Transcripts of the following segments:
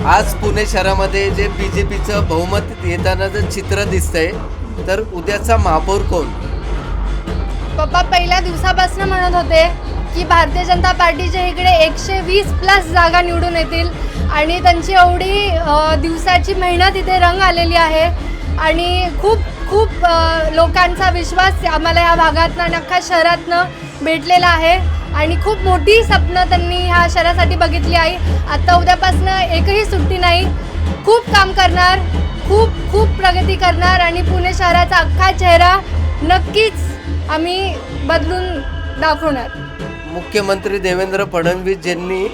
आज पुणे शहरामध्ये जे बीजेपीचं बहुमत येतानाचं चित्र दिसतंय, तर उद्याचा महापौर कोण? पप्पा पहिल्या दिवसापासून म्हणत होते की भारतीय जनता पार्टीच्या इकडे 120+ जागा निवडून येतील आणि त्यांची एवढी दिवसाची मेहनत इथे रंग आलेली आहे आणि खूप खूप लोकांचा विश्वास आम्हाला या भागातनं आणि अख्ख्या शहरातनं भेटलेला आहे आणि खूप मोठी स्वप्न त्यांनी ह्या शहरासाठी बघितली आहे. आता उद्यापासून एकही सुट्टी नाही, खूप काम करणार, खूप खूप प्रगती करणार आणि पुणे शहराचा अख्खा चेहरा नक्कीच आम्ही बदलून दाखवणार. मुख्यमंत्री देवेंद्र फडणवीस यांनी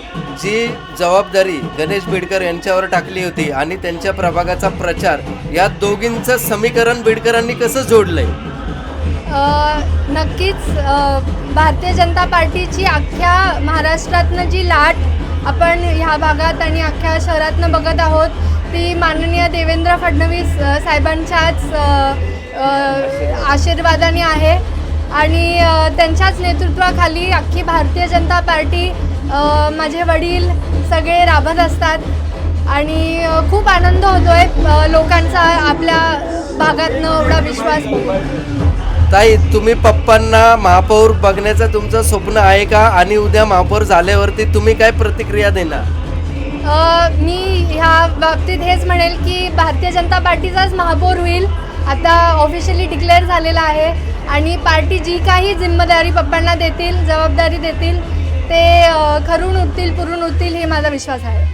जी जबाबदारी गणेश बिडकर यांच्यावर टाकली होती आणि त्यांच्या प्रभागाचा प्रचार, या दोघींचं समीकरण बिडकरांनी कसं जोडलंय? नक्कीच भारतीय जनता पार्टीची अख्ख्या महाराष्ट्रातनं जी लाट आपण ह्या भागात आणि अख्ख्या शहरातनं बघत आहोत ती माननीय देवेंद्र फडणवीस साहेबांच्याच आशीर्वादाने आहे आणि त्यांच्याच नेतृत्वाखाली अख्खी भारतीय जनता पार्टी, माझे वडील सगळे राबत असतात आणि खूप आनंद होतोय लोकांचा आपल्या भागातनं एवढा विश्वास बघून. ताई, तुम्ही पप्पांना महापौर बघण्याचं तुमचं स्वप्न आहे का? आणि उद्या महापौर झाल्यावरती तुम्ही काय प्रतिक्रिया देणार? मी ह्या बाबतीत हेच म्हणेल की भारतीय जनता पार्टीचाच महापौर होईल. आता ऑफिशियली डिक्लेअर झालेला आहे आणि पार्टी जी काही जिम्मेदारी पप्पांना देतील, जबाबदारी देतील ते खरून उठतील, पुरून उठतील, हे माझा विश्वास आहे.